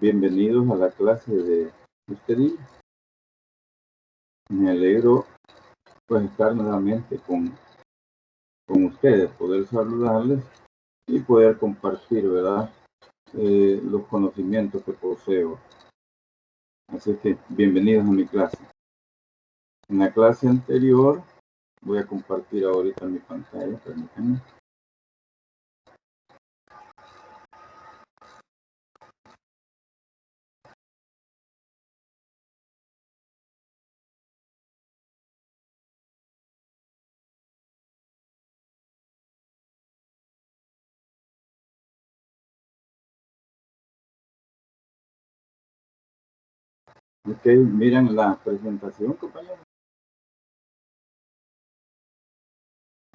Bienvenidos a la clase de este día. Me alegro pues estar nuevamente con ustedes, poder saludarles y poder compartir, ¿verdad? Los conocimientos que poseo. Así que bienvenidos a mi clase. En la clase anterior voy a compartir ahorita mi pantalla, permítanme. Ok, miren la presentación, compañeros.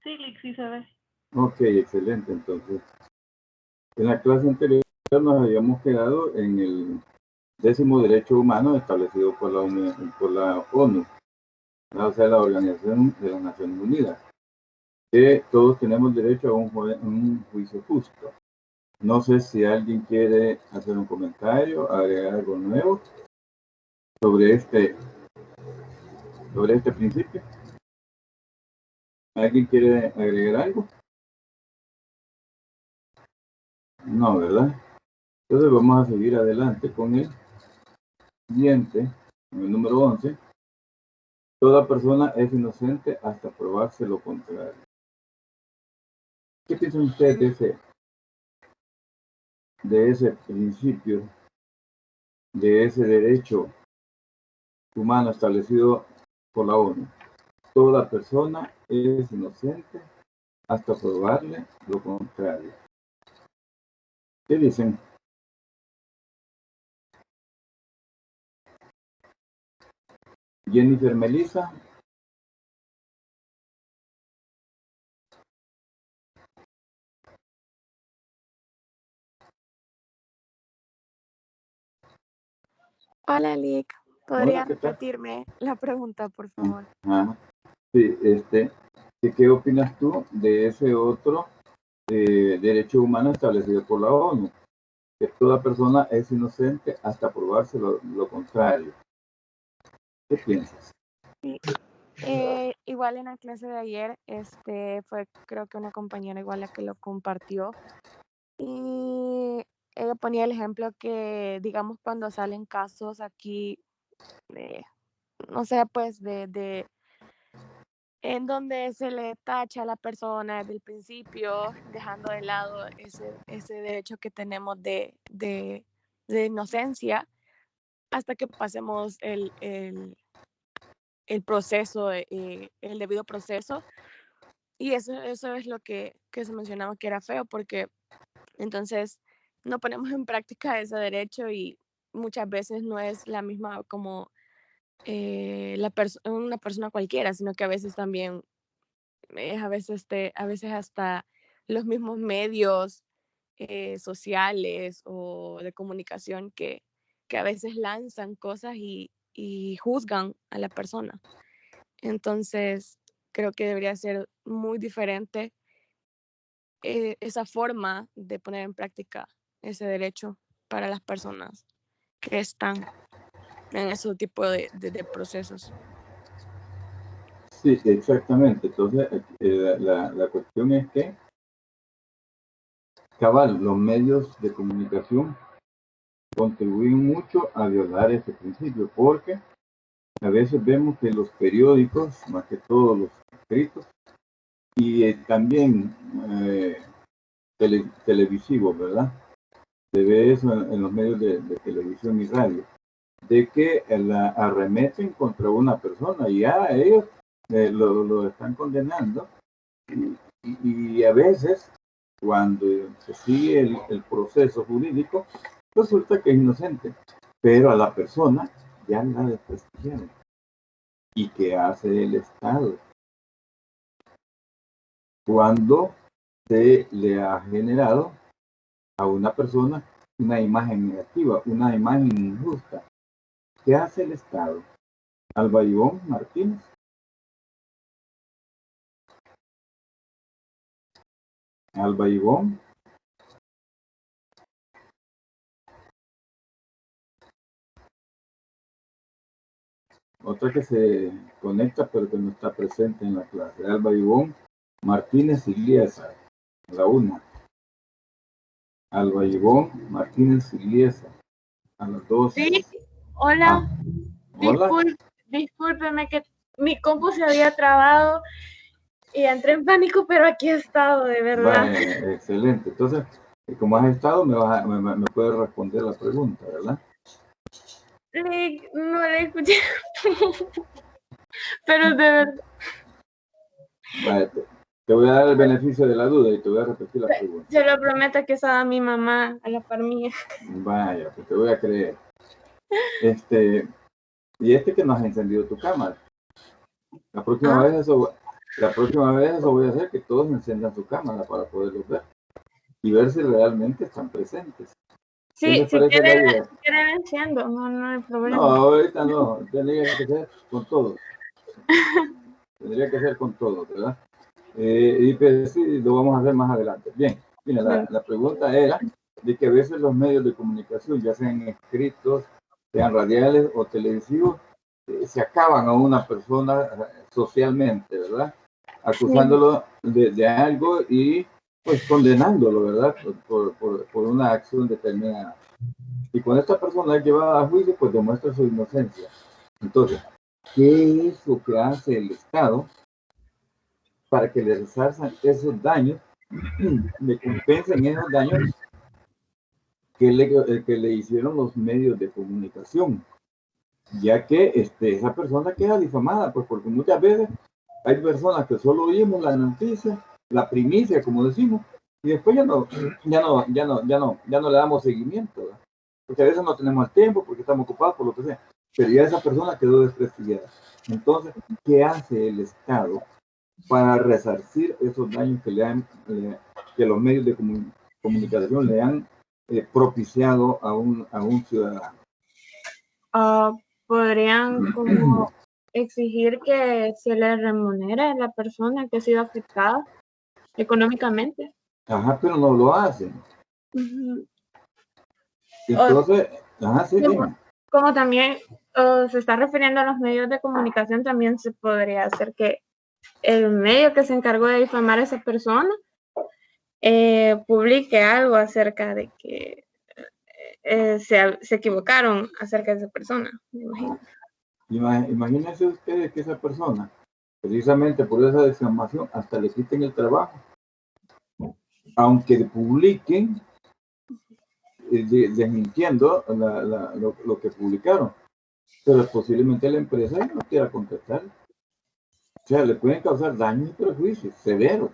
Sí, Lick, sí se ve. Ok, excelente. Entonces, en la clase anterior nos habíamos quedado en el 10º derecho humano establecido por la ONU, o sea, la Organización de las Naciones Unidas, que todos tenemos derecho a un juicio justo. No sé si alguien quiere hacer un comentario, agregar algo nuevo sobre este principio. ¿Alguien quiere agregar algo? No, ¿verdad? Entonces vamos a seguir adelante con el siguiente, con el número 11. Toda persona es inocente hasta probarse lo contrario. ¿Qué piensan ustedes de ese principio, de ese derecho humano establecido por la ONU? Toda persona es inocente hasta probarle lo contrario. ¿Qué dicen? Jennifer, Melissa. Hola, Lick. Hola, ¿Podría ¿qué tal? repetirme la pregunta, por favor? Sí, ¿qué opinas tú de ese otro derecho humano establecido por la ONU? Que toda persona es inocente hasta probarse lo contrario. ¿Qué piensas? Sí. Igual en la clase de ayer, fue creo que una compañera igual la que lo compartió. Y ella ponía el ejemplo que, digamos, cuando salen casos aquí, de, no sé, pues en donde se le tacha a la persona desde el principio, dejando de lado ese derecho que tenemos de inocencia hasta que pasemos el proceso, el debido proceso. Y eso es lo que se mencionaba que era feo, porque entonces no ponemos en práctica ese derecho y muchas veces no es la misma como una persona cualquiera, sino que a veces también a veces hasta los mismos medios sociales o de comunicación que a veces lanzan cosas y juzgan a la persona. Entonces, creo que debería ser muy diferente esa forma de poner en práctica ese derecho para las personas que están en ese tipo de procesos. Sí, exactamente. Entonces, la cuestión es que, cabal, los medios de comunicación contribuyen mucho a violar ese principio, porque a veces vemos que los periódicos, más que todos los escritos, y también televisivos, ¿verdad? Se ve eso en los medios de televisión y radio, de que la arremeten contra una persona y ya ellos lo están condenando y a veces cuando se sigue el proceso jurídico resulta que es inocente, pero a la persona ya la desprestigiaron. ¿Y qué hace el Estado cuando se le ha generado a una persona una imagen negativa, una imagen injusta? ¿Qué hace el Estado? Alba Ivonne Martínez. Alba Ivonne. otra que se conecta pero que no está presente en la clase. Alba Ivonne Martínez Igliesa, la una. Alba Ivonne Martínez Igliesa, a las dos. Sí, hola. Hola. Discúlpeme que mi compu se había trabado y entré en pánico, pero aquí he estado, de verdad. Vale, excelente. Entonces, como has estado, me puedes responder la pregunta, ¿verdad? No le escuché, pero de verdad. Vale, te voy a dar el beneficio de la duda y te voy a repetir la pregunta. Se lo prometo que estaba mi mamá a la par mía. Vaya, pues te voy a creer. Y que no has encendido tu cámara. La próxima vez eso voy a hacer que todos enciendan su cámara para poderlos ver y ver si realmente están presentes. Sí, si quieren enciendo, no hay problema. No, ahorita no, tendría que ser con todos. Tendría que ser con todos, ¿verdad? Y pues sí, lo vamos a hacer más adelante. Bien, mira, la pregunta era de que a veces los medios de comunicación, ya sean escritos, sean radiales o televisivos, se acaban a una persona socialmente, ¿verdad? Acusándolo de algo y pues condenándolo, ¿verdad? Por una acción determinada. Y cuando esta persona es llevada a juicio, pues demuestra su inocencia. Entonces, ¿qué es lo que hace el Estado para que le resarzan esos daños, le compensen esos daños que le hicieron los medios de comunicación? Ya que esa persona queda difamada, pues porque muchas veces hay personas que solo oímos la noticia, la primicia, como decimos, y después ya no le damos seguimiento, ¿verdad? Porque a veces no tenemos el tiempo, porque estamos ocupados por lo que sea, pero ya esa persona quedó desprestigiada. Entonces, ¿qué hace el Estado para resarcir esos daños que los medios de comunicación le han propiciado a un ciudadano? Podrían como exigir que se le remunere a la persona que ha sido afectada económicamente. Ajá, pero no lo hacen. Entonces, sí, dime. Como también se está refiriendo a los medios de comunicación, también se podría hacer que el medio que se encargó de difamar a esa persona publique algo acerca de que se equivocaron acerca de esa persona, me imagino. Imagínense ustedes que esa persona, precisamente por esa difamación, hasta le quiten el trabajo. Aunque publiquen desmintiendo lo que publicaron, pero posiblemente la empresa no quiera contestar. O sea, le pueden causar daños y perjuicios severos.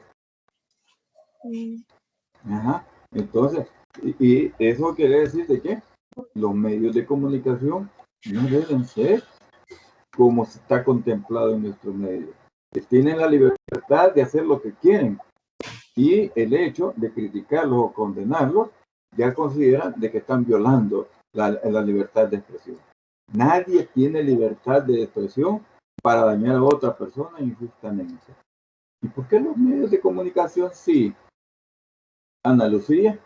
Ajá. Entonces, y eso quiere decir de que los medios de comunicación no deben ser como está contemplado en nuestros medios, que tienen la libertad de hacer lo que quieren, y el hecho de criticarlos o condenarlos ya consideran de que están violando la libertad de expresión. Nadie tiene libertad de expresión para dañar a otra persona injustamente. ¿Y por qué los medios de comunicación sí? Ana Lucía.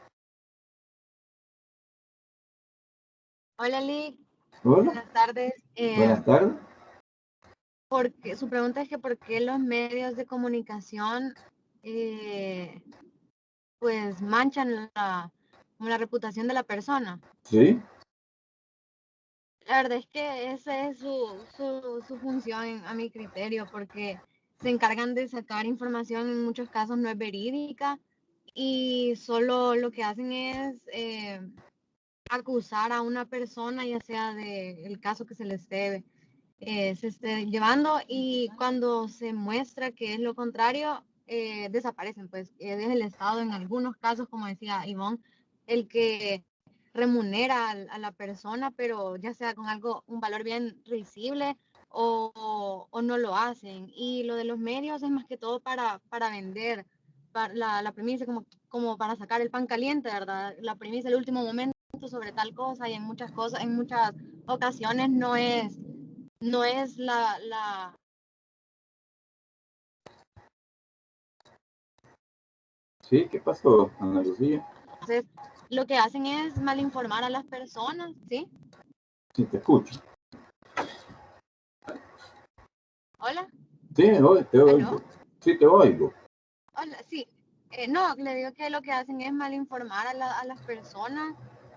Hola, Lick. Hola. Buenas tardes. Buenas tardes. Porque su pregunta es que por qué los medios de comunicación pues manchan la reputación de la persona. Sí. La verdad es que esa es su función a mi criterio, porque se encargan de sacar información, en muchos casos no es verídica, y solo lo que hacen es acusar a una persona, ya sea del caso que se les se esté llevando, y cuando se muestra que es lo contrario, desaparecen. Pues es el Estado en algunos casos, como decía Ivonne, el que remunera a la persona, pero ya sea con un valor bien risible o no lo hacen. Y lo de los medios es más que todo para vender la premisa, como para sacar el pan caliente, ¿verdad? La premisa del último momento sobre tal cosa, y en muchas ocasiones no es la... Sí, ¿qué pasó, Ana Lucía? Entonces, lo que hacen es malinformar a las personas, ¿sí? Sí, te escucho. Hola, Sí, te oigo. ¿aló? Sí, te oigo. Hola, sí. No, le digo que lo que hacen es malinformar a las personas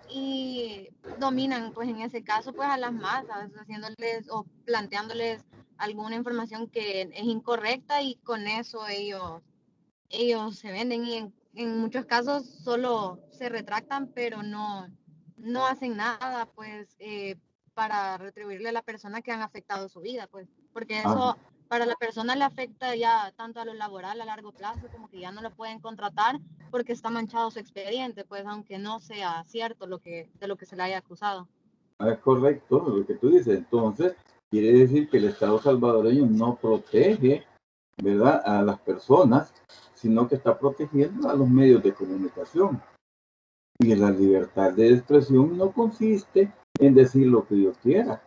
y dominan, pues en ese caso, pues a las masas, haciéndoles o planteándoles alguna información que es incorrecta y con eso ellos se venden y en muchos casos solo se retractan, pero no hacen nada, pues, para retribuirle a la persona que han afectado su vida, pues, porque Ah, eso para la persona le afecta ya tanto a lo laboral a largo plazo, como que ya no lo pueden contratar porque está manchado su expediente, pues, aunque no sea cierto de lo que se le haya acusado. es correcto lo que tú dices. Entonces, quiere decir que el Estado salvadoreño no protege, ¿verdad?, a las personas, sino que está protegiendo a los medios de comunicación. Y la libertad de expresión no consiste en decir lo que yo quiera,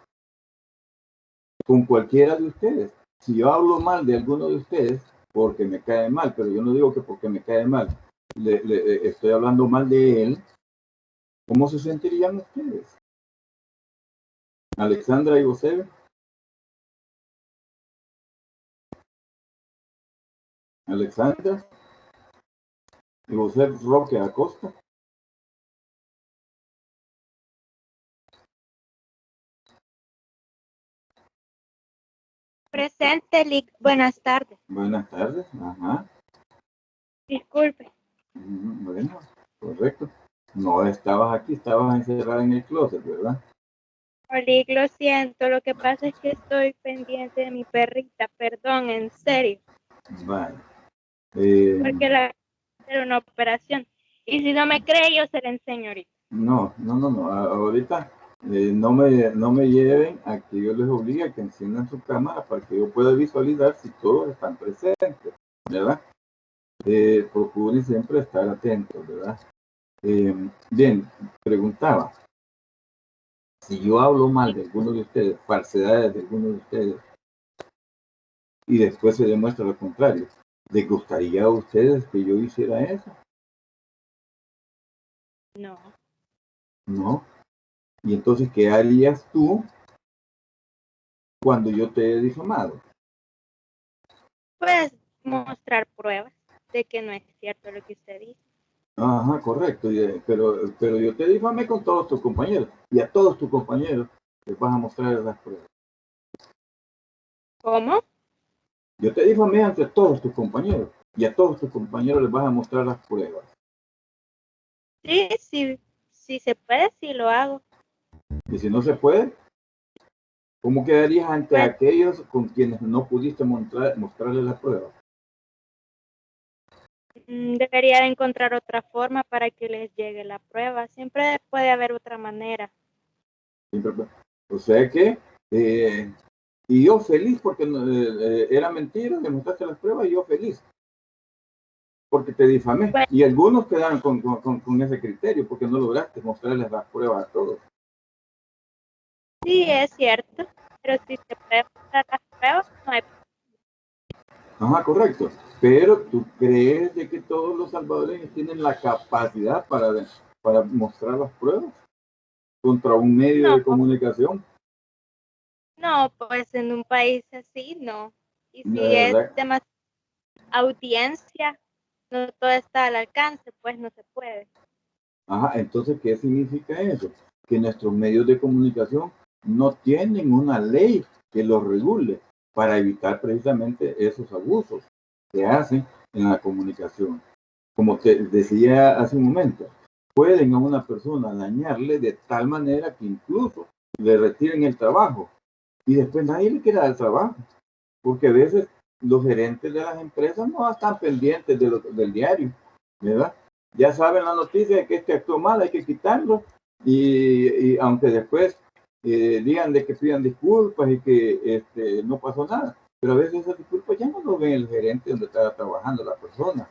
con cualquiera de ustedes. Si yo hablo mal de alguno de ustedes, porque me cae mal, pero yo no digo que porque me cae mal, estoy hablando mal de él, ¿cómo se sentirían ustedes? Alexandra y José. Alexandra y José Roque Acosta. Presente, Lick. Buenas tardes. Buenas tardes. Ajá. Disculpe. Bueno, correcto. No estabas aquí, estabas encerrada en el closet, ¿verdad? Lick, lo siento. Lo que pasa es que estoy pendiente de mi perrita. Perdón, en serio. Vale. Porque la hacer una operación. Y si no me cree, yo se la enseño ahorita. No. Ahorita no me lleven a que yo les obligue a que enciendan su cámara para que yo pueda visualizar si todos están presentes, ¿verdad? Procuren siempre estar atentos, ¿verdad? Bien, preguntaba, si yo hablo mal de alguno de ustedes, falsedades de alguno de ustedes, y después se demuestra lo contrario, ¿les gustaría a ustedes que yo hiciera eso? No. No. Y entonces, ¿qué harías tú cuando yo te he difamado? Puedes mostrar pruebas de que no es cierto lo que usted dice. Ajá, correcto. Pero yo te difamé con todos tus compañeros. Y a todos tus compañeros les vas a mostrar las pruebas. ¿Cómo? Yo te difamé ante todos tus compañeros. Y a todos tus compañeros les vas a mostrar las pruebas. Sí, si se puede, sí lo hago. Y si no se puede, ¿cómo quedarías ante Pues aquellos con quienes no pudiste mostrarles las pruebas? debería de encontrar otra forma para que les llegue la prueba. Siempre puede haber otra manera. O sea que, y yo feliz porque era mentira, le mostraste las pruebas y yo feliz porque te difamé. Bueno, Y algunos quedaron con ese criterio porque no lograste mostrarles las pruebas a todos. sí, es cierto, pero si se puede mostrar las pruebas, no hay problema. Ajá, correcto. Pero tú crees de que todos los salvadoreños tienen la capacidad para mostrar las pruebas contra un medio No, de comunicación. no, pues en un país así, no. Y La si es verdad. demasiada audiencia, no todo está al alcance, pues no se puede. Ajá, entonces, ¿qué significa eso? Que nuestros medios de comunicación no tienen una ley que los regule para evitar precisamente esos abusos que hacen en la comunicación. Como te decía hace un momento, pueden a una persona dañarle de tal manera que incluso le retiren el trabajo y después nadie le quiera dar trabajo, porque a veces los gerentes de las empresas no están pendientes del diario, ¿verdad? Ya saben la noticia de que este actuó mal, hay que quitarlo, y aunque después digan de que pidan disculpas y que no pasó nada, pero a veces esas disculpas ya no lo ven el gerente donde estaba trabajando la persona,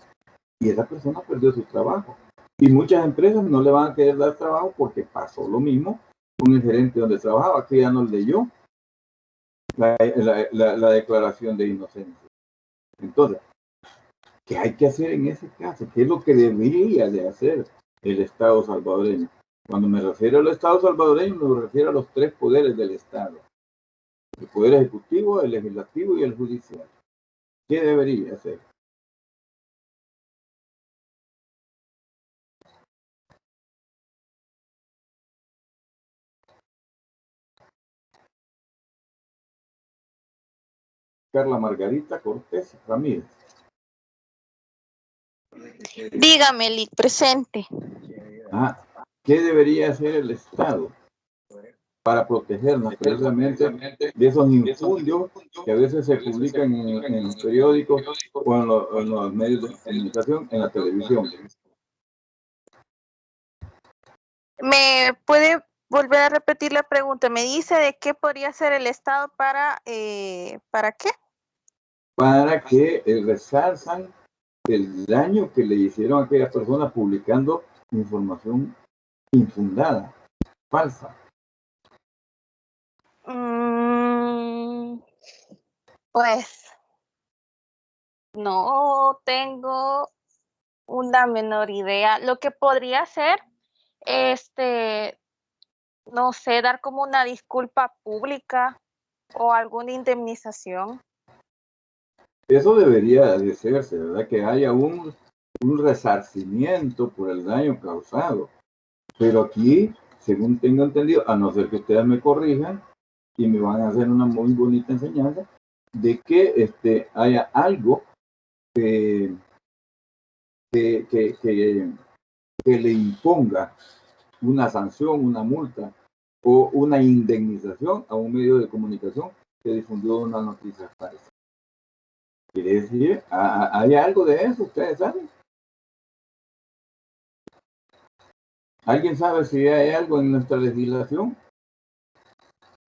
y esa persona perdió su trabajo. Y muchas empresas no le van a querer dar trabajo porque pasó lo mismo con el gerente donde trabajaba, que ya no leyó la declaración de inocencia. Entonces, ¿qué hay que hacer en ese caso? ¿Qué es lo que debería de hacer el Estado salvadoreño? Cuando me refiero al Estado salvadoreño, me refiero a los tres poderes del Estado. el Poder Ejecutivo, el Legislativo y el Judicial. ¿Qué debería hacer? Carla Margarita Cortés Ramírez. Dígame, Lic, presente. ¿Qué debería hacer el Estado para protegernos precisamente de esos infundios que a veces se publican en los periódicos o en los medios de comunicación, en la televisión? ¿Me puede volver a repetir la pregunta? Me dice de qué podría hacer el Estado ¿para qué? Para que resalzan el daño que le hicieron a aquellas personas publicando información infundada, falsa. Pues no tengo una menor idea. Lo que podría hacer, no sé, dar como una disculpa pública o alguna indemnización. Eso debería de hacerse, ¿verdad? Que haya un resarcimiento por el daño causado. Pero aquí, según tengo entendido, a no ser que ustedes me corrijan y me van a hacer una muy bonita enseñanza, de que haya algo que le imponga una sanción, una multa o una indemnización a un medio de comunicación que difundió una noticia falsa. Quiere decir, ¿hay algo de eso? ¿Ustedes saben? ¿Alguien sabe si hay algo en nuestra legislación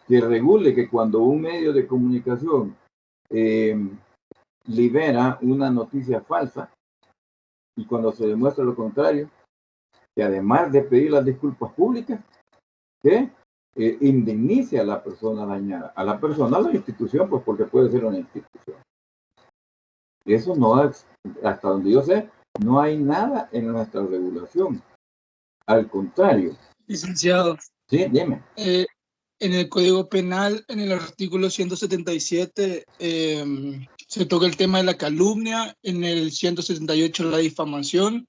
que regule que cuando un medio de comunicación libera una noticia falsa y cuando se demuestra lo contrario, que además de pedir las disculpas públicas, que indemnice a la persona dañada, a la persona, a la institución, pues porque puede ser una institución? Eso no es, hasta donde yo sé, no hay nada en nuestra regulación. Al contrario. Licenciado. Sí, dime. En el Código Penal, en el artículo 177, se toca el tema de la calumnia, en el 178 la difamación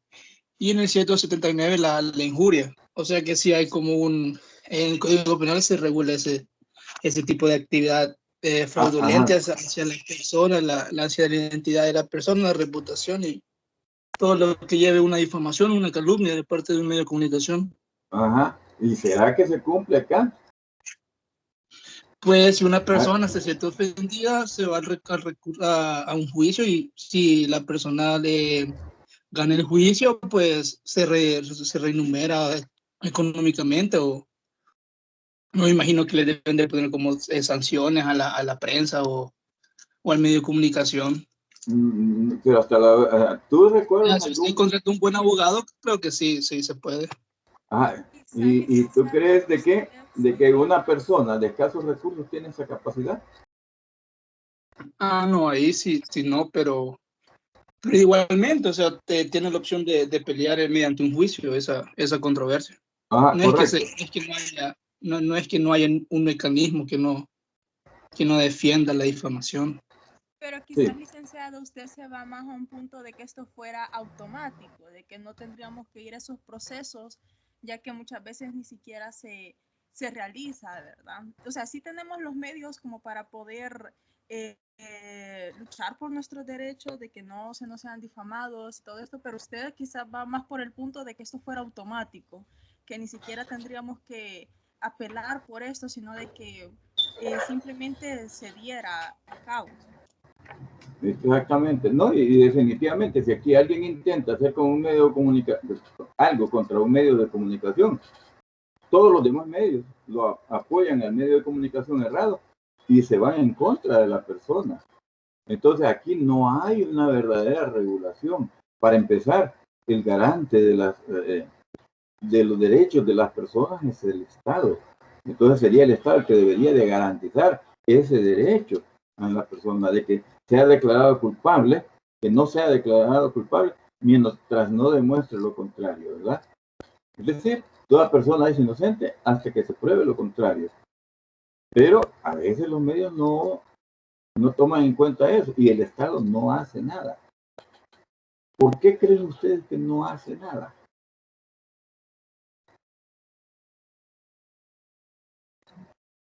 y en el 179 la injuria. O sea que sí hay como en el Código Penal se regula ese tipo de actividad fraudulenta hacia la persona, hacia la identidad de la persona, la reputación y todo lo que lleve una difamación, una calumnia de parte de un medio de comunicación. Ajá. ¿Y será que se cumple acá? Pues si una persona se siente ofendida, se va a un juicio y si la persona le gana el juicio, pues se reinumera económicamente o no imagino que le deben de poner como sanciones a la prensa o al medio de comunicación. Pero hasta ¿tú recuerdas? Si usted contrata un buen abogado, creo que sí se puede. ¿Y tú crees de que una persona de escasos recursos tiene esa capacidad? No, ahí sí no, pero igualmente, o sea, tiene la opción de pelear mediante un juicio esa controversia. No es que no haya un mecanismo que no defienda la difamación. Pero quizás, licenciado, usted se va más a un punto de que esto fuera automático, de que no tendríamos que ir a esos procesos, ya que muchas veces ni siquiera se realiza, ¿verdad? O sea, sí tenemos los medios como para poder luchar por nuestros derechos, de que no sean difamados y todo esto, pero usted quizás va más por el punto de que esto fuera automático, que ni siquiera tendríamos que apelar por esto, sino de que simplemente se diera a cabo. Exactamente, ¿no? Y definitivamente, si aquí alguien intenta hacer con un medio de comunicación algo contra un medio de comunicación, todos los demás medios lo apoyan al medio de comunicación errado y se van en contra de la persona. Entonces aquí no hay una verdadera regulación. Para empezar, el garante de los derechos de las personas es el Estado. Entonces sería el Estado el que debería de garantizar ese derecho a la persona de que sea declarado culpable, que no sea declarado culpable mientras no demuestre lo contrario, ¿verdad? Es decir, toda persona es inocente hasta que se pruebe lo contrario. Pero a veces los medios no toman en cuenta eso y el Estado no hace nada. ¿Por qué creen ustedes que no hace nada?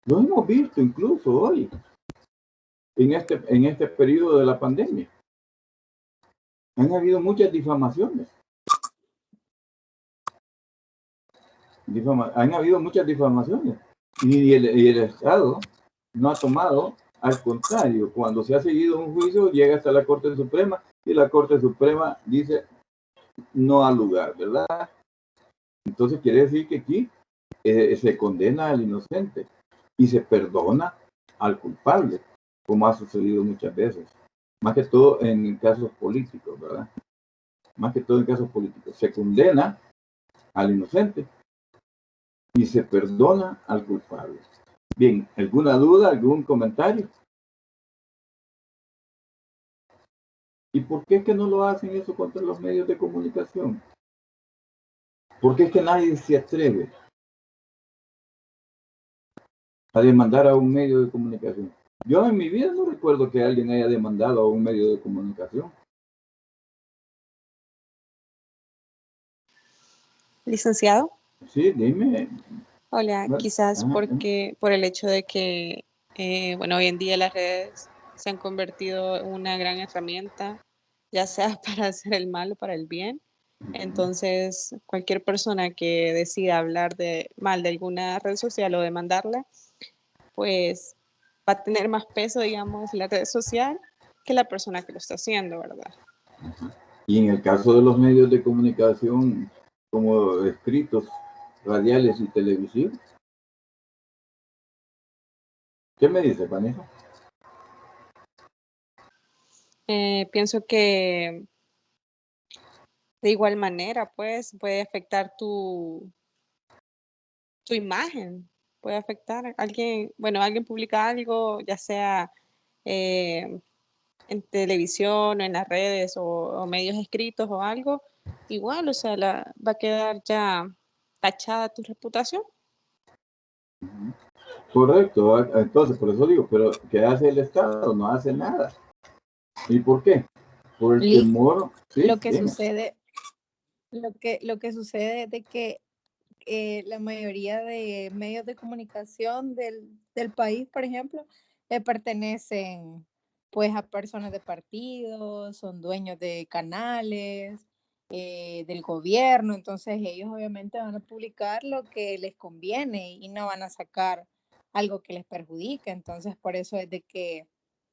Lo hemos visto incluso hoy, en este periodo de la pandemia. Han habido muchas difamaciones. Han habido muchas difamaciones. Y el Estado no ha tomado, al contrario, cuando se ha seguido un juicio, llega hasta la Corte Suprema y la Corte Suprema dice no al lugar, ¿verdad? Entonces quiere decir que aquí se condena al inocente y se perdona al culpable, como ha sucedido muchas veces. Más que todo en casos políticos, ¿verdad? Más que todo en casos políticos. Se condena al inocente y se perdona al culpable. Bien, ¿alguna duda, algún comentario? ¿Y por qué es que no lo hacen eso contra los medios de comunicación? ¿Por qué es que nadie se atreve a demandar a un medio de comunicación? Yo en mi vida no recuerdo que alguien haya demandado a un medio de comunicación. Licenciado. Sí, dime. Hola, Bueno, quizás ajá, por el hecho de que, bueno, hoy en día las redes se han convertido en una gran herramienta, ya sea para hacer el mal o para el bien. Entonces, cualquier persona que decida hablar mal de alguna red social o demandarla, pues va a tener más peso, digamos, la red social que la persona que lo está haciendo, ¿verdad? Y en el caso de los medios de comunicación como escritos, radiales y televisivos, ¿qué me dice, Vanessa? Pienso que de igual manera, pues, puede afectar tu imagen, puede afectar a alguien, bueno, alguien publica algo, ya sea en televisión o en las redes o medios escritos o algo, igual, o sea, va a quedar ya tachada tu reputación. Correcto, entonces por eso digo, pero ¿qué hace el Estado? No hace nada. ¿Y por qué? Por el temor. Sí, Lo que dime. sucede, lo que sucede es de que la mayoría de medios de comunicación del país, por ejemplo, pertenecen pues a personas de partidos, son dueños de canales, del gobierno, entonces ellos obviamente van a publicar lo que les conviene y no van a sacar algo que les perjudique. Entonces por eso es de que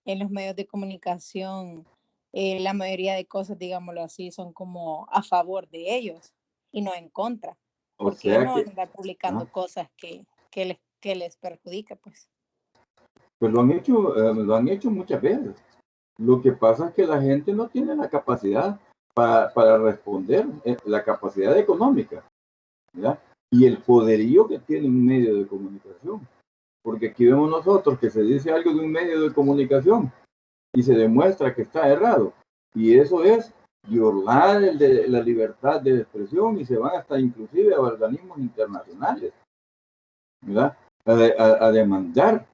en los medios de comunicación la mayoría de cosas, digámoslo así, son como a favor de ellos y no en contra, O porque sea no que, van a andar publicando cosas que les perjudica, pues. pues lo han hecho muchas veces. Lo que pasa es que la gente no tiene la capacidad para responder, la capacidad económica, ¿verdad? Y el poderío que tiene un medio de comunicación. Porque aquí vemos nosotros que se dice algo de un medio de comunicación y se demuestra que está errado. Y eso es violar la libertad de expresión y se van hasta inclusive a organismos internacionales, ¿verdad? A demandar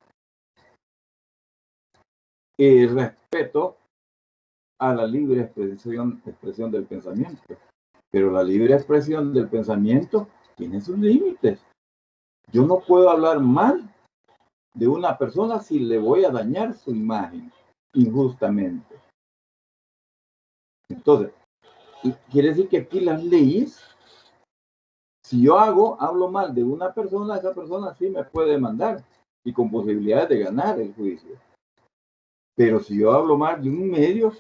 el respeto a la libre expresión del pensamiento. Pero la libre expresión del pensamiento tiene sus límites. Yo no puedo hablar mal de una persona si le voy a dañar su imagen injustamente. Entonces, quiere decir que aquí las leyes, si yo hablo mal de una persona, esa persona sí me puede demandar y con posibilidades de ganar el juicio. Pero si yo hablo mal de un medio,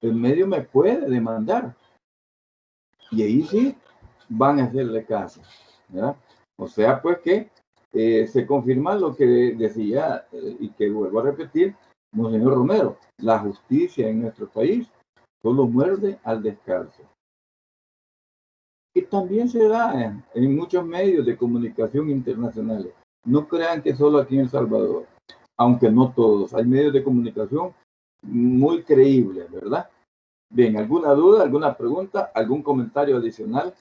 el medio me puede demandar. Y ahí sí van a hacerle caso, ¿verdad? O sea, pues que se confirma lo que decía y que vuelvo a repetir, Monseñor Romero, la justicia en nuestro país solo muerde al descalzo. Y también se da en muchos medios de comunicación internacionales. No crean que solo aquí en El Salvador, aunque no todos. Hay medios de comunicación muy creíbles, ¿verdad? Bien, ¿alguna duda, alguna pregunta, algún comentario adicional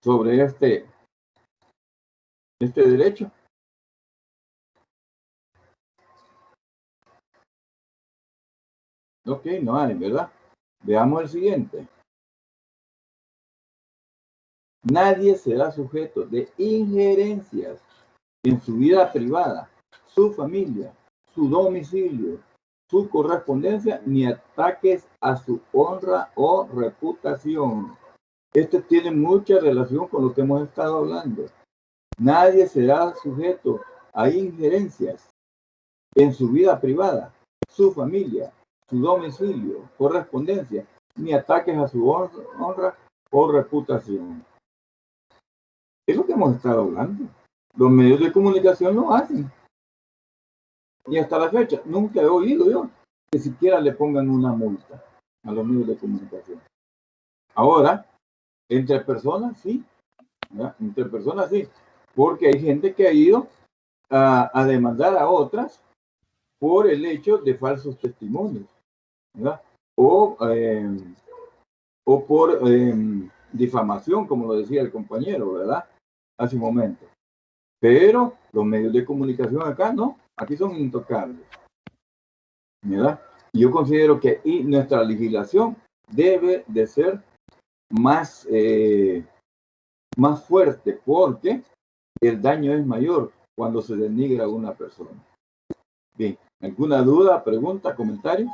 sobre este derecho? Ok, no hay, ¿verdad? Veamos el siguiente. Nadie será sujeto de injerencias en su vida privada, su familia, su domicilio, su correspondencia, ni ataques a su honra o reputación. Esto tiene mucha relación con lo que hemos estado hablando. Nadie será sujeto a injerencias en su vida privada, su familia, su domicilio, correspondencia, ni ataques a su honra o reputación. Es lo que hemos estado hablando. Los medios de comunicación lo hacen. Y hasta la fecha, nunca he oído yo que siquiera le pongan una multa a los medios de comunicación. Ahora, entre personas sí, ¿verdad? Entre personas sí, porque hay gente que ha ido a demandar a otras por el hecho de falsos testimonios, ¿verdad? O por difamación, como lo decía el compañero, ¿verdad? Hace un momento. Pero los medios de comunicación acá no, aquí son intocables, ¿verdad? Y yo considero que nuestra legislación debe de ser más, más fuerte, porque el daño es mayor cuando se denigra a una persona. Bien, ¿alguna duda, pregunta, comentario?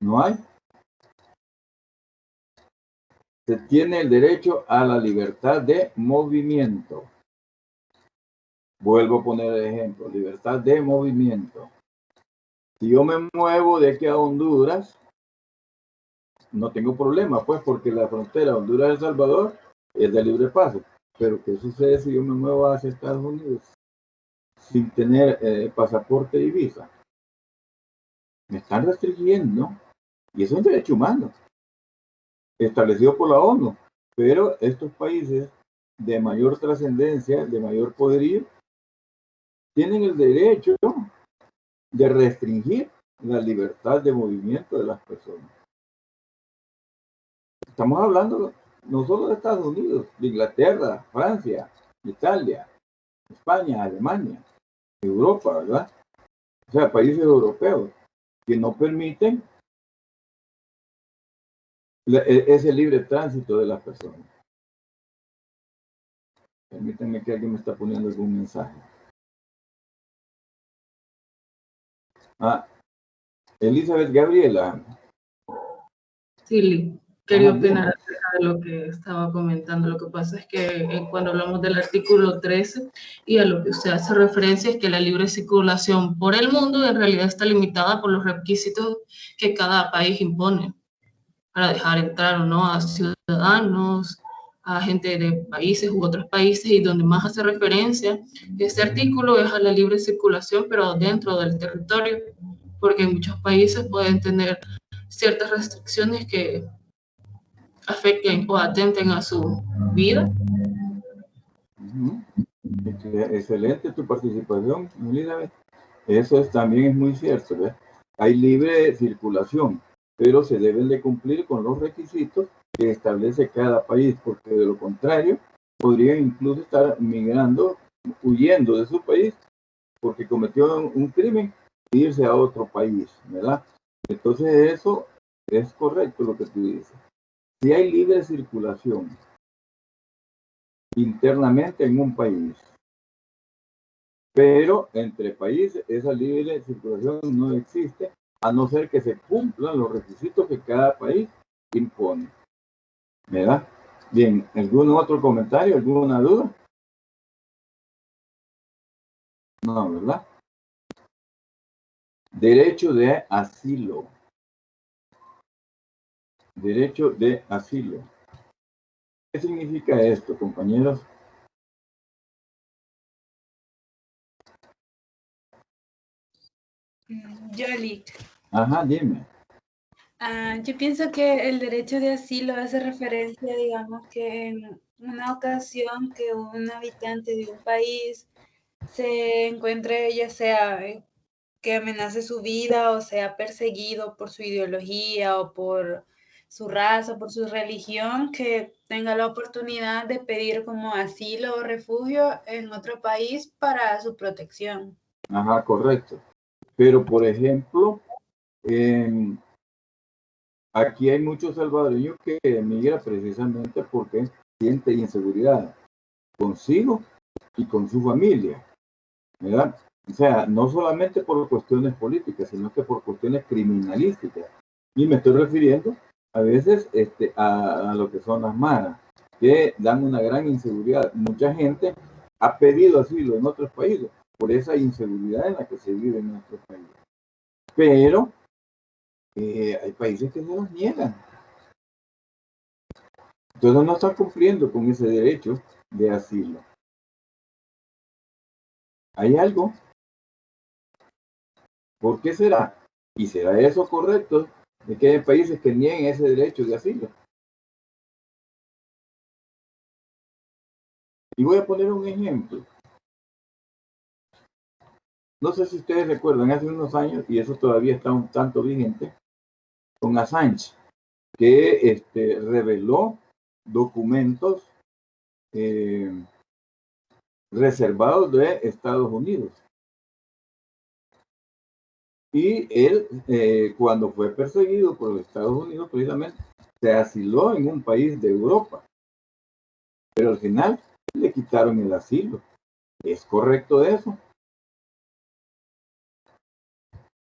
¿No hay? Se tiene el derecho a la libertad de movimiento. Vuelvo a poner el ejemplo, libertad de movimiento. Si yo me muevo de aquí a Honduras, no tengo problema, pues, porque la frontera Honduras-El Salvador es de libre paso. Pero ¿qué sucede si yo me muevo hacia Estados Unidos sin tener pasaporte y visa? Me están restringiendo, y eso es un derecho humano establecido por la ONU, pero estos países de mayor trascendencia, de mayor poderío, tienen el derecho de restringir la libertad de movimiento de las personas. Estamos hablando no solo de Estados Unidos, de Inglaterra, Francia, Italia, España, Alemania, Europa, ¿verdad? O sea, países europeos que no permiten ese libre tránsito de las personas. Permítanme que alguien me está poniendo algún mensaje. Elizabeth Gabriela. Sí, quería opinar acerca de lo que estaba comentando. Lo que pasa es que cuando hablamos del artículo 13 y a lo que usted hace referencia es que la libre circulación por el mundo en realidad está limitada por los requisitos que cada país impone para dejar entrar o no a ciudadanos, a gente de países u otros países, y donde más hace referencia este artículo es a la libre circulación, pero dentro del territorio, porque muchos países pueden tener ciertas restricciones que afecten o atenten a su vida. Excelente tu participación, Elizabeth. Eso también es muy cierto, ¿verdad? Hay libre circulación, pero se deben de cumplir con los requisitos que establece cada país, porque de lo contrario podrían incluso estar migrando, huyendo de su país, porque cometió un crimen e irse a otro país, ¿verdad? Entonces eso es correcto lo que tú dices. Si hay libre circulación internamente en un país, pero entre países esa libre circulación no existe, a no ser que se cumplan los requisitos que cada país impone. ¿Verdad? Bien, ¿algún otro comentario, alguna duda? No, ¿verdad? Derecho de asilo. Derecho de asilo. ¿Qué significa esto, compañeros? Yoli. Ajá, dime. Yo pienso que el derecho de asilo hace referencia, digamos, que en una ocasión que un habitante de un país se encuentre, ya sea que amenace su vida o sea perseguido por su ideología o por su raza, por su religión, que tenga la oportunidad de pedir como asilo o refugio en otro país para su protección. Ajá, correcto. Pero, por ejemplo, aquí hay muchos salvadoreños que emigran precisamente porque sienten inseguridad consigo y con su familia, ¿verdad? O sea, no solamente por cuestiones políticas, sino que por cuestiones criminalísticas. Y me estoy refiriendo a veces a lo que son las maras, que dan una gran inseguridad. Mucha gente ha pedido asilo en otros países por esa inseguridad en la que se vive en nuestro país. Pero hay países que se los niegan. Entonces no están cumpliendo con ese derecho de asilo. ¿Hay algo? ¿Por qué será? ¿Y será eso correcto de que hay países que nieguen ese derecho de asilo? Y voy a poner un ejemplo. No sé si ustedes recuerdan, hace unos años, y eso todavía está un tanto vigente, con Assange, que reveló documentos reservados de Estados Unidos. Y él, cuando fue perseguido por los Estados Unidos, precisamente, se asiló en un país de Europa. Pero al final le quitaron el asilo. ¿Es correcto eso?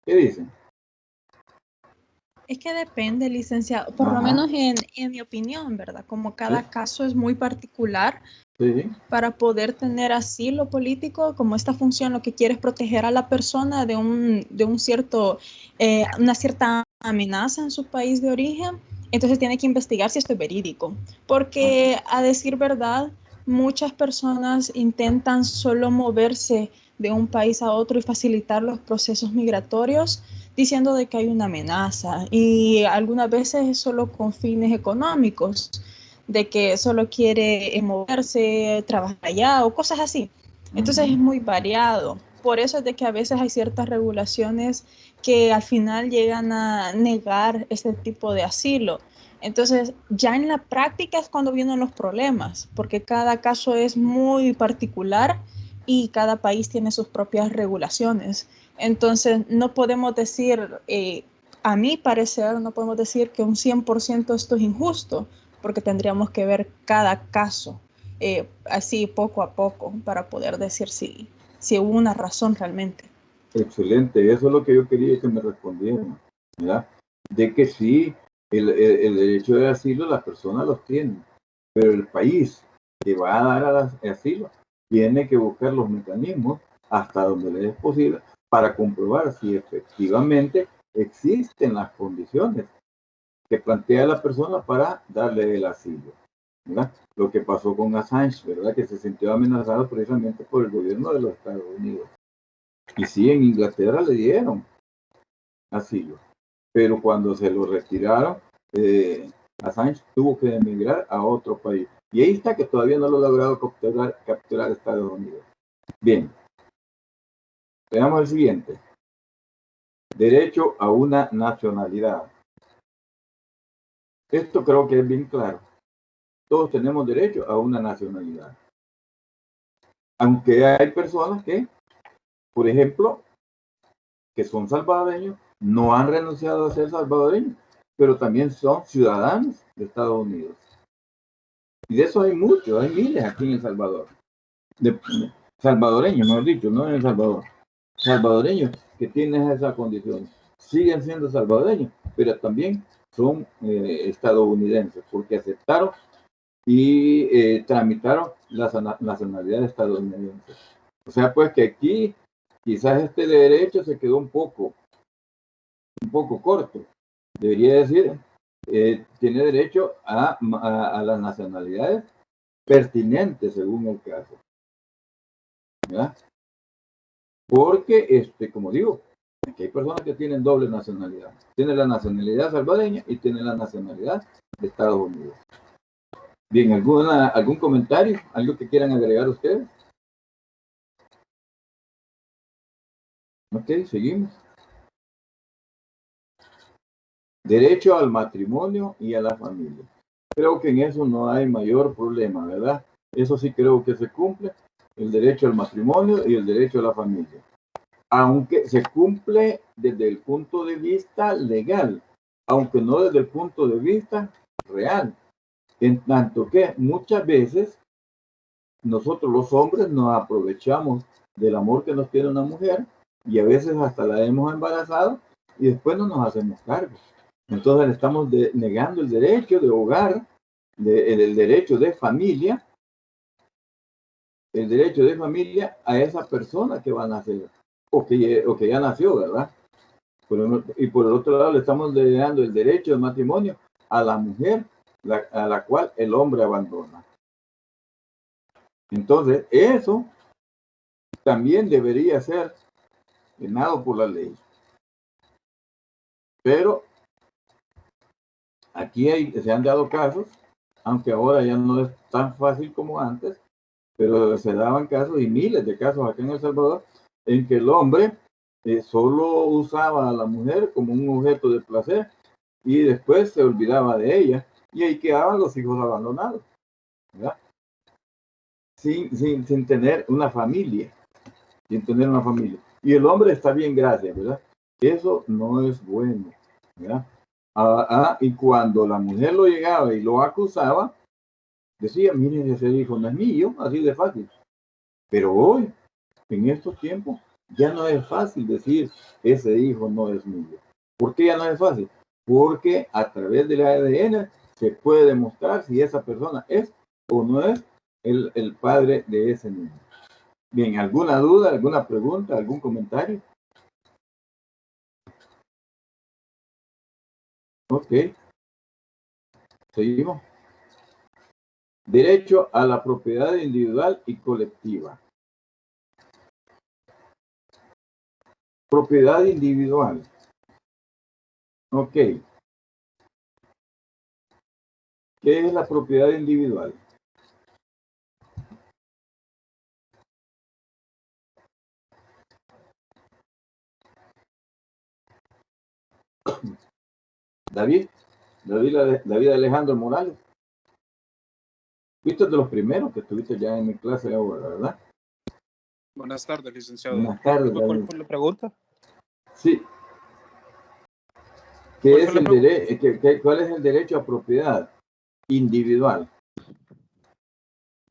¿Qué dicen? Es que depende, licenciado, por lo menos en mi opinión, ¿verdad? Como cada caso es muy particular, para poder tener asilo político, como esta función lo que quiere es proteger a la persona de un cierto, una cierta amenaza en su país de origen, entonces tiene que investigar si esto es verídico, porque a decir verdad, muchas personas intentan solo moverse de un país a otro y facilitar los procesos migratorios, diciendo de que hay una amenaza, y algunas veces es solo con fines económicos, de que solo quiere moverse, trabajar allá o cosas así. Entonces es muy variado. Por eso es de que a veces hay ciertas regulaciones que al final llegan a negar este tipo de asilo. Entonces ya en la práctica es cuando vienen los problemas, porque cada caso es muy particular y cada país tiene sus propias regulaciones. Entonces no podemos decir, a mi parecer, no podemos decir que un 100% esto es injusto, porque tendríamos que ver cada caso así poco a poco para poder decir si hubo una razón realmente. Excelente, eso es lo que yo quería que me respondieran, ¿verdad? De que sí, el derecho de asilo las personas los tienen, pero el país que va a dar asilo tiene que buscar los mecanismos hasta donde le es posible para comprobar si efectivamente existen las condiciones que plantea la persona para darle el asilo, ¿verdad? Lo que pasó con Assange, ¿verdad? Que se sintió amenazado precisamente por el gobierno de los Estados Unidos. Y sí, en Inglaterra le dieron asilo, pero cuando se lo retiraron, Assange tuvo que emigrar a otro país. Y ahí está que todavía no lo ha logrado capturar Estados Unidos. Bien, veamos el siguiente. Derecho a una nacionalidad. Esto creo que es bien claro. Todos tenemos derecho a una nacionalidad. Aunque hay personas que, por ejemplo, que son salvadoreños, no han renunciado a ser salvadoreños, pero también son ciudadanos de Estados Unidos. Y de eso hay muchos, hay miles aquí en El Salvador. Salvadoreños, mejor dicho, no en El Salvador. Salvadoreños que tienen esa condición. Siguen siendo salvadoreños, pero también son estadounidenses, porque aceptaron y tramitaron la nacionalidad estadounidense. O sea, pues que aquí quizás este derecho se quedó un poco corto. Debería decir, tiene derecho a las nacionalidades pertinentes según el caso. ¿Verdad? Porque, como digo, aquí hay personas que tienen doble nacionalidad. Tienen la nacionalidad salvadoreña y tienen la nacionalidad de Estados Unidos. Bien, ¿algún comentario? ¿Algo que quieran agregar ustedes? Ok, seguimos. Derecho al matrimonio y a la familia. Creo que en eso no hay mayor problema, ¿verdad? Eso sí creo que se cumple, el derecho al matrimonio y el derecho a la familia. aunque se cumple desde el punto de vista legal, aunque no desde el punto de vista real. En tanto que muchas veces nosotros los hombres nos aprovechamos del amor que nos tiene una mujer y a veces hasta la hemos embarazado y después no nos hacemos cargo. Entonces le estamos negando el derecho de hogar, el derecho de familia, a esa persona que va a nacer o que ya nació, ¿verdad? Y por el otro lado le estamos negando el derecho de matrimonio a la mujer a la cual el hombre abandona. Entonces, eso también debería ser penado por la ley. Pero aquí se han dado casos, aunque ahora ya no es tan fácil como antes, pero se daban casos y miles de casos aquí en El Salvador en que el hombre solo usaba a la mujer como un objeto de placer y después se olvidaba de ella y ahí quedaban los hijos abandonados, ¿verdad? Sin tener una familia, Y el hombre está bien, gracias, ¿verdad? Eso no es bueno, ¿verdad? Y cuando la mujer lo llegaba y lo acusaba, decía, miren, ese hijo no es mío, así de fácil. Pero hoy, en estos tiempos, ya no es fácil decir, ese hijo no es mío. ¿Por qué ya no es fácil? Porque a través del ADN se puede demostrar si esa persona es o no es el padre de ese niño. Bien, ¿alguna duda, alguna pregunta, algún comentario? Ok. Seguimos. Derecho a la propiedad individual y colectiva. Propiedad individual. Ok. ¿Qué es la propiedad individual? David Alejandro Morales. Fuiste de los primeros que estuviste ya en mi clase ahora, ¿verdad? Buenas tardes, licenciado. Buenas tardes, ¿Cuál fue la pregunta? Sí. ¿Cuál es el derecho a propiedad individual?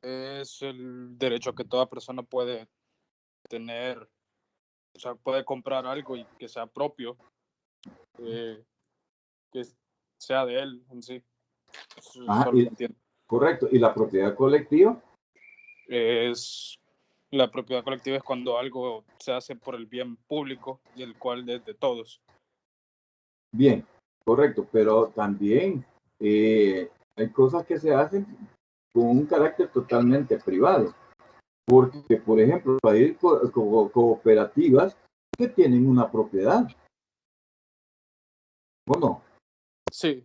Es el derecho que toda persona puede tener, o sea, puede comprar algo y que sea propio, que sea de él en sí. Correcto. ¿Y la propiedad colectiva? La propiedad colectiva es cuando algo se hace por el bien público y el cual es de todos. Bien, correcto, pero también hay cosas que se hacen con un carácter totalmente privado. Porque, por ejemplo, hay cooperativas que tienen una propiedad. ¿O no? Sí.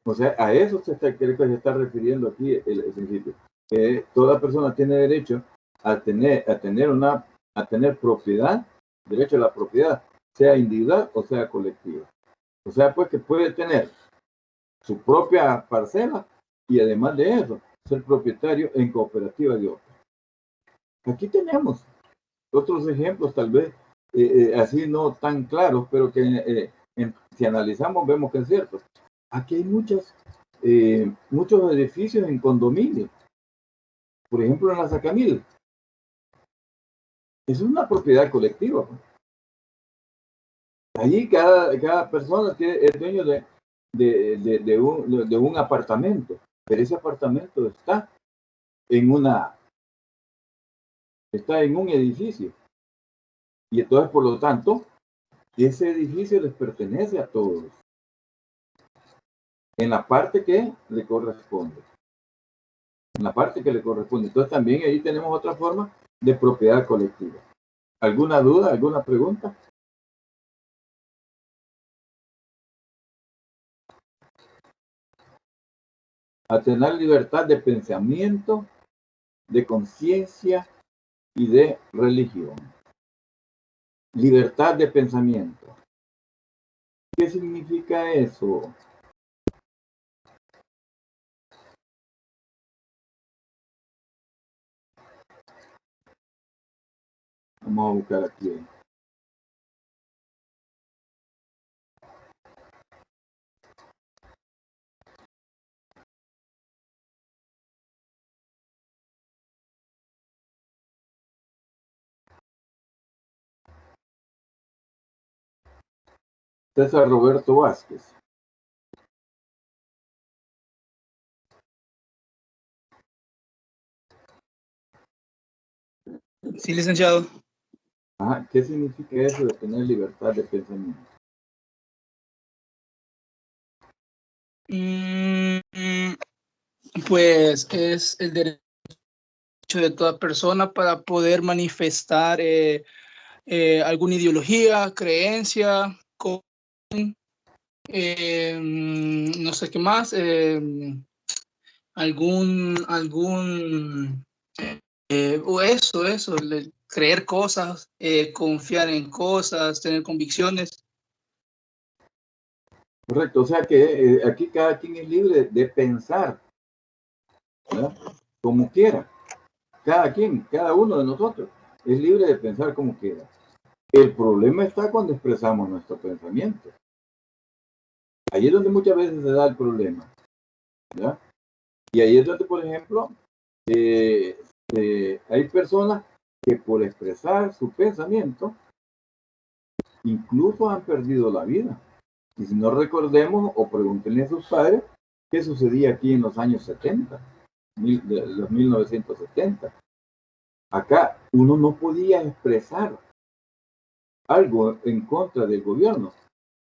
O sea, a eso creo que se está refiriendo aquí el principio. Que toda persona tiene derecho a tener propiedad, derecho a la propiedad, sea individual o sea colectiva. O sea, pues que puede tener su propia parcela y además de eso, ser propietario en cooperativa de otros. Aquí tenemos otros ejemplos, tal vez así no tan claros, pero que si analizamos vemos que es cierto. Aquí hay muchos edificios en condominio. Por ejemplo, en la Sacamil. Es una propiedad colectiva. Allí cada persona es dueño de un apartamento, pero ese apartamento está en un edificio. Y entonces, por lo tanto, ese edificio les pertenece a todos. En la parte que le corresponde. Entonces, también ahí tenemos otra forma de propiedad colectiva. ¿Alguna duda, alguna pregunta? A tener libertad de pensamiento, de conciencia y de religión. Libertad de pensamiento. ¿Qué significa eso? Vamos a buscar aquí. César Roberto Vázquez. Sí, licenciado. Ajá, ¿qué significa eso de tener libertad de pensamiento? Pues es el derecho de toda persona para poder manifestar alguna ideología, creencia, no sé qué más, o eso, creer cosas, confiar en cosas, tener convicciones. Correcto, o sea que aquí cada quien es libre de pensar, ¿verdad? Como quiera. Cada quien, cada uno de nosotros es libre de pensar como quiera. El problema está cuando expresamos nuestro pensamiento. Ahí es donde muchas veces se da el problema, ¿verdad? Y ahí es donde, por ejemplo, hay personas que por expresar su pensamiento incluso han perdido la vida. Y si no recordemos o pregúntenle a sus padres qué sucedía aquí en los años 70, los 1970. Acá uno no podía expresar algo en contra del gobierno,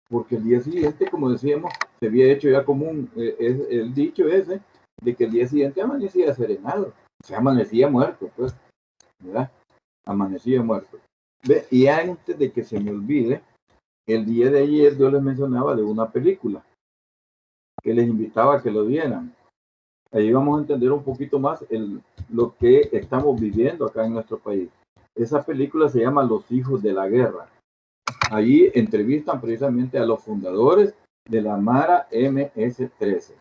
porque el día siguiente, como decíamos, se había hecho ya común el dicho ese de que el día siguiente amanecía serenado, se amanecía muerto, pues, ¿verdad? Amanecía muerto. Y antes de que se me olvide, el día de ayer yo les mencionaba de una película que les invitaba a que lo vieran. Ahí vamos a entender un poquito más lo que estamos viviendo acá en nuestro país. Esa película se llama Los Hijos de la Guerra. Allí entrevistan precisamente a los fundadores de la Mara MS-13.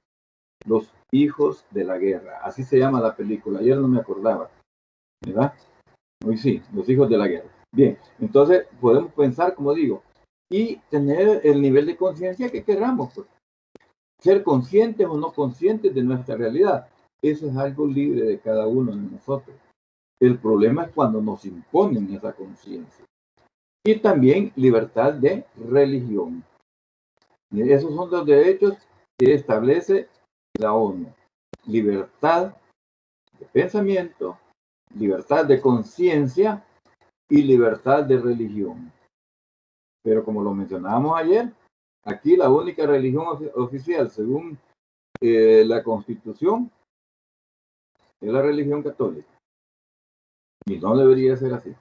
Los Hijos de la Guerra. Así se llama la película. Ayer no me acordaba, ¿verdad? Hoy sí, Los Hijos de la Guerra. Bien, entonces podemos pensar, como digo, y tener el nivel de conciencia que queramos, pues. Ser conscientes o no conscientes de nuestra realidad. Eso es algo libre de cada uno de nosotros. El problema es cuando nos imponen esa conciencia. Y también libertad de religión. Y esos son los derechos que establece la ONU. Libertad de pensamiento, libertad de conciencia y libertad de religión. Pero como lo mencionábamos ayer, aquí la única religión oficial, según la Constitución, es la religión católica. Y no debería ser así.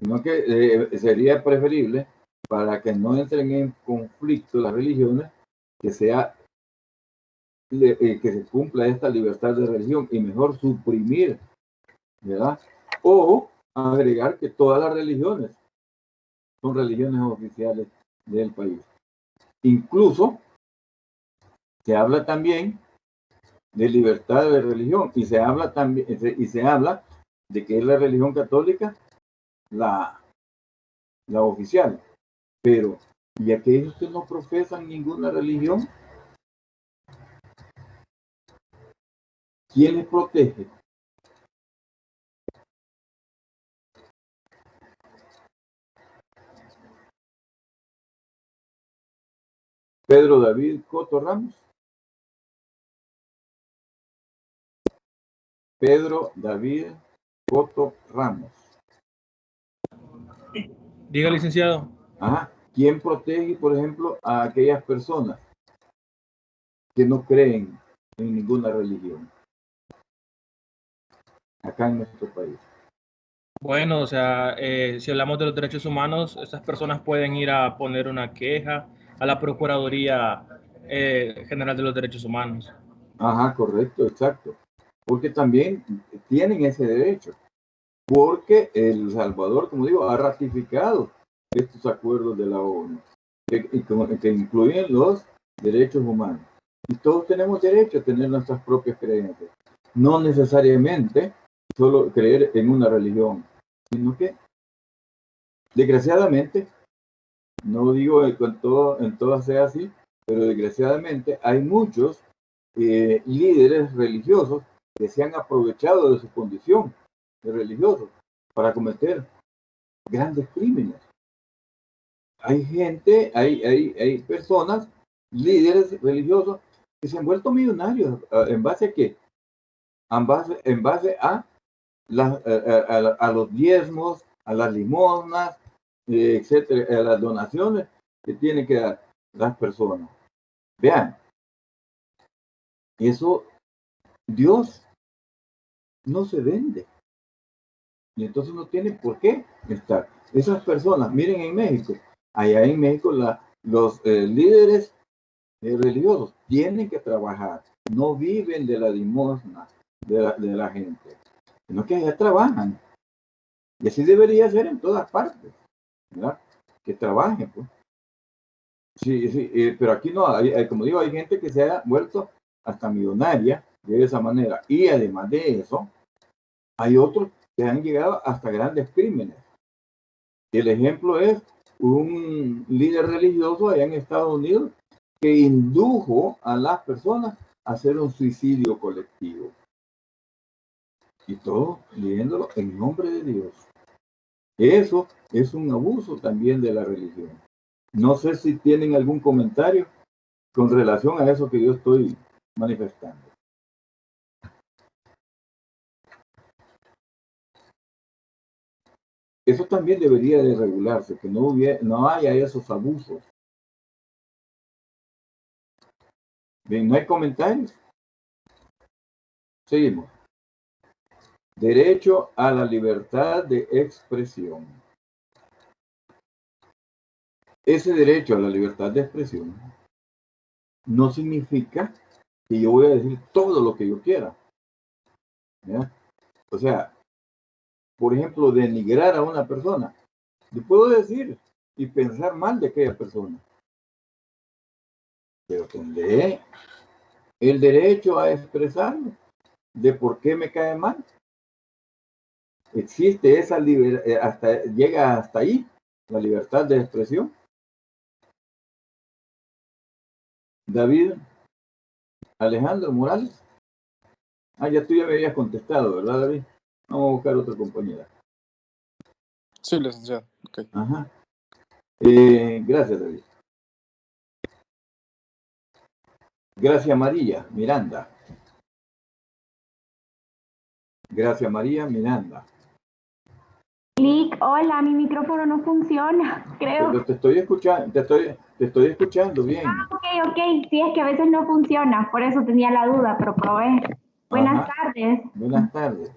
Sino que sería preferible, para que no entren en conflicto las religiones, que se cumpla esta libertad de religión y mejor suprimir, ¿verdad? O agregar que todas las religiones son religiones oficiales del país. Incluso se habla también de libertad de religión y se habla también de que es la religión católica la oficial, pero ¿y aquellos que no profesan ninguna religión? ¿Quién les protege? Pedro David Coto Ramos. Pedro David Coto Ramos. Diga, licenciado. Ajá. ¿Quién protege, por ejemplo, a aquellas personas que no creen en ninguna religión acá en nuestro país? Bueno, o sea, si hablamos de los derechos humanos, esas personas pueden ir a poner una queja a la Procuraduría General de los Derechos Humanos. Ajá, correcto, exacto. Porque también tienen ese derecho. Porque El Salvador, como digo, ha ratificado estos acuerdos de la ONU, que incluyen los derechos humanos. Y todos tenemos derecho a tener nuestras propias creencias. No necesariamente solo creer en una religión, sino que, desgraciadamente, no digo que en todas sea así, pero desgraciadamente hay muchos líderes religiosos que se han aprovechado de su condición de religiosos para cometer grandes crímenes. hay gente, hay personas, líderes religiosos, que se han vuelto millonarios. ¿En base a qué? En base a, a los diezmos, a las limosnas, etcétera, a las donaciones que tienen que dar las personas. Vean, eso, Dios no se vende. Y entonces no tiene por qué estar. Esas personas, miren en México, allá en México los líderes religiosos tienen que trabajar, no viven de la limosna de la gente, sino que allá trabajan. Y así debería ser en todas partes, ¿verdad? Que trabajen, pues. Sí, sí, pero aquí no, como digo, hay gente que se ha vuelto hasta millonaria de esa manera. Y además de eso, hay otros que han llegado hasta grandes crímenes. El ejemplo es un líder religioso allá en Estados Unidos que indujo a las personas a hacer un suicidio colectivo. Y todo leyéndolo en nombre de Dios. Eso es un abuso también de la religión. No sé si tienen algún comentario con relación a eso que yo estoy manifestando. Eso también debería de regularse, que no haya esos abusos. Bien, ¿no hay comentarios? Seguimos. Derecho a la libertad de expresión. Ese derecho a la libertad de expresión no significa que yo voy a decir todo lo que yo quiera. ¿Ya? O sea, por ejemplo, denigrar a una persona. Yo puedo decir y pensar mal de aquella persona, pero tendré el derecho a expresarme de por qué me cae mal. Existe esa libertad, llega hasta ahí la libertad de expresión. David Alejandro Morales. Ya tú ya me habías contestado, ¿verdad, David? Vamos a buscar otra compañera. Sí, licenciado. Okay. Ajá. Gracias, David. Gracias, María Miranda. Gracias, María Miranda. Clic, hola, mi micrófono no funciona, creo. Pero te estoy escuchando, te estoy escuchando bien. Ok, sí, es que a veces no funciona, por eso tenía la duda, pero probé. Buenas tardes. Buenas tardes.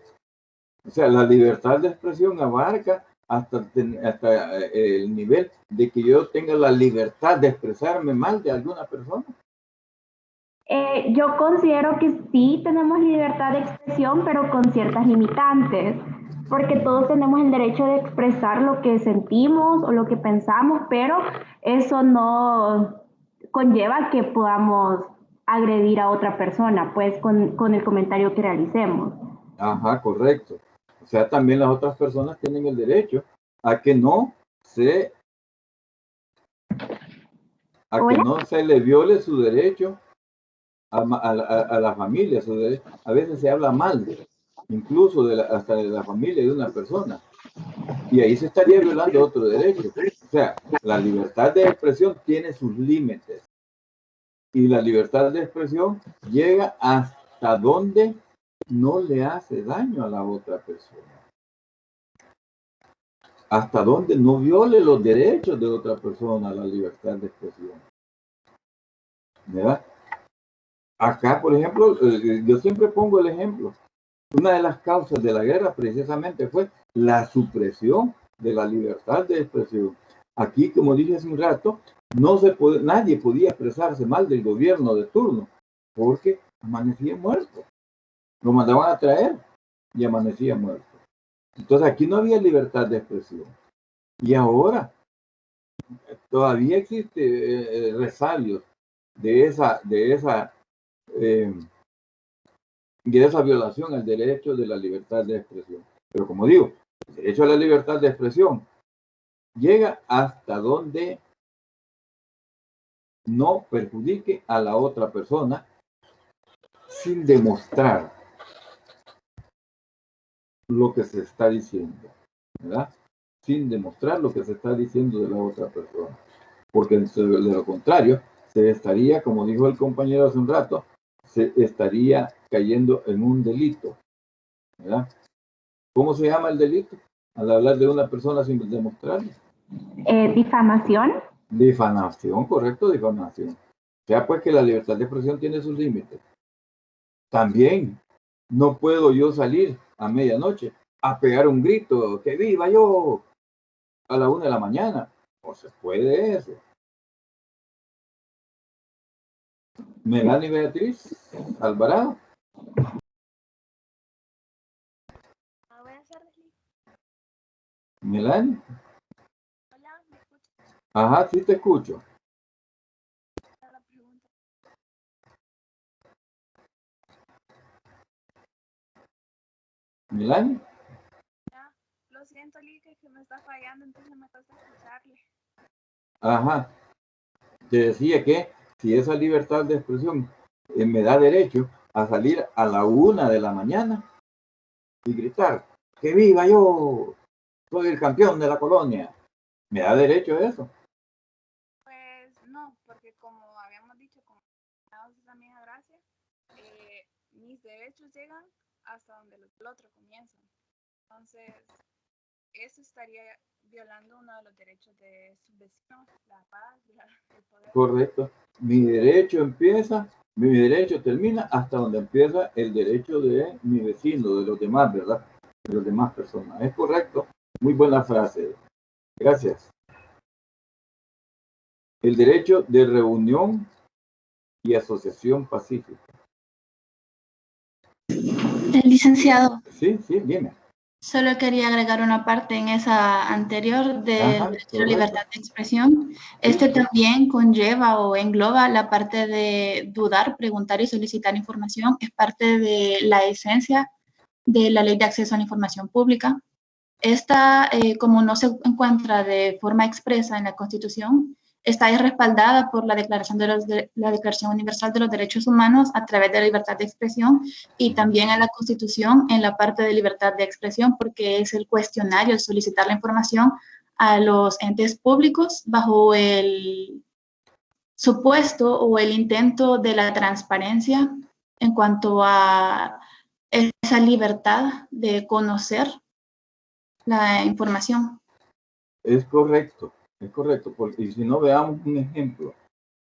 O sea, la libertad de expresión abarca hasta el nivel de que yo tenga la libertad de expresarme mal de alguna persona. Yo considero que sí tenemos libertad de expresión, pero con ciertas limitantes, porque todos tenemos el derecho de expresar lo que sentimos o lo que pensamos, pero eso no conlleva que podamos agredir a otra persona, pues con el comentario que realicemos. Ajá, correcto. O sea, también las otras personas tienen el derecho a que no se le viole su derecho a la familia. A veces se habla mal, incluso hasta de la familia de una persona. Y ahí se estaría violando otro derecho. O sea, la libertad de expresión tiene sus límites. Y la libertad de expresión llega hasta donde no le hace daño a la otra persona. Hasta donde no viole los derechos de otra persona, la libertad de expresión. ¿Verdad? Acá, por ejemplo, yo siempre pongo el ejemplo. Una de las causas de la guerra precisamente fue la supresión de la libertad de expresión. Aquí, como dije hace un rato, nadie podía expresarse mal del gobierno de turno, porque amanecía muerto. Lo mandaban a traer y amanecía muerto. Entonces aquí no había libertad de expresión. Y ahora todavía existe resalios de esa violación al derecho de la libertad de expresión. Pero como digo, el derecho a la libertad de expresión llega hasta donde no perjudique a la otra persona sin demostrar lo que se está diciendo, ¿verdad? sin demostrar lo que se está diciendo de la otra persona. Porque de lo contrario, se estaría, como dijo el compañero hace un rato, se estaría cayendo en un delito, ¿verdad? ¿Cómo se llama el delito? Al hablar de una persona sin demostrarlo. Difamación. Difamación, correcto, difamación. O sea, pues que la libertad de expresión tiene sus límites. También no puedo yo salir a medianoche a pegar un grito, que viva yo, a la 1 de la mañana. No se puede eso. Melanie Beatriz Alvarado. Melanie. Ajá, sí te escucho. Melanie. Lo siento, Lica, que me está fallando, entonces me cuesta escucharle. Ajá. Te decía que si esa libertad de expresión me da derecho a salir a la 1 de la mañana y gritar, ¡que viva yo! Soy el campeón de la colonia. ¿Me da derecho a eso? Pues no, porque como habíamos dicho, como también a Gracia, mis derechos llegan hasta donde el otro comienza. Entonces, eso estaría violando uno de los derechos de sus vecinos, la paz, el poder. Correcto. Mi derecho termina hasta donde empieza el derecho de mi vecino, de los demás, ¿verdad? De las demás personas. Es correcto. Muy buena frase. Gracias. El derecho de reunión y asociación pacífica. Licenciado. Sí, dime. Solo quería agregar una parte en esa anterior de la libertad de expresión. Este también conlleva o engloba la parte de dudar, preguntar y solicitar información. Es parte de la esencia de la Ley de Acceso a la Información Pública. Esta, como no se encuentra de forma expresa en la Constitución, está respaldada por la Declaración Universal de los Derechos Humanos a través de la libertad de expresión y también en la Constitución en la parte de libertad de expresión, porque es el cuestionario, el solicitar la información a los entes públicos bajo el supuesto o el intento de la transparencia en cuanto a esa libertad de conocer la información. Es correcto, porque y si no veamos un ejemplo,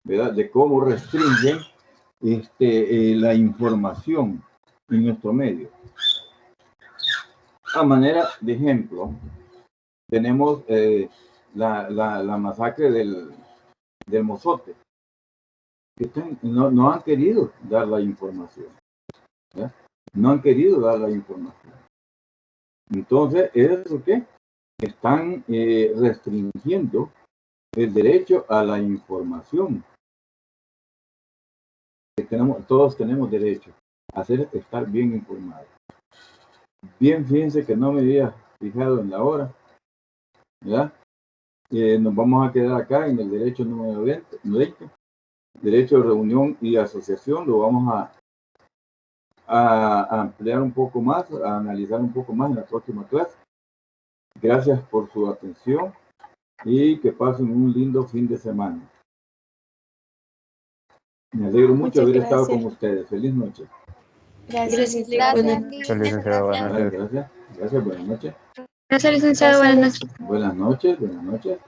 ¿verdad?, de cómo restringen la información en nuestro medio. A manera de ejemplo, tenemos la masacre del Mozote. No han querido dar la información, ¿verdad? No han querido dar la información. Entonces, ¿eso qué? Están restringiendo el derecho a la información. Todos tenemos derecho a estar bien informados. Bien, fíjense que no me había fijado en la hora, ¿verdad? Nos vamos a quedar acá en el derecho número 20, derecho de reunión y asociación. Lo vamos a ampliar un poco más, a analizar un poco más en la próxima clase. Gracias por su atención y que pasen un lindo fin de semana. Me alegro mucho de haber estado con ustedes. Feliz noche. Gracias. Gracias, buenas noches. Gracias, licenciado. Buenas noches. Buenas noches.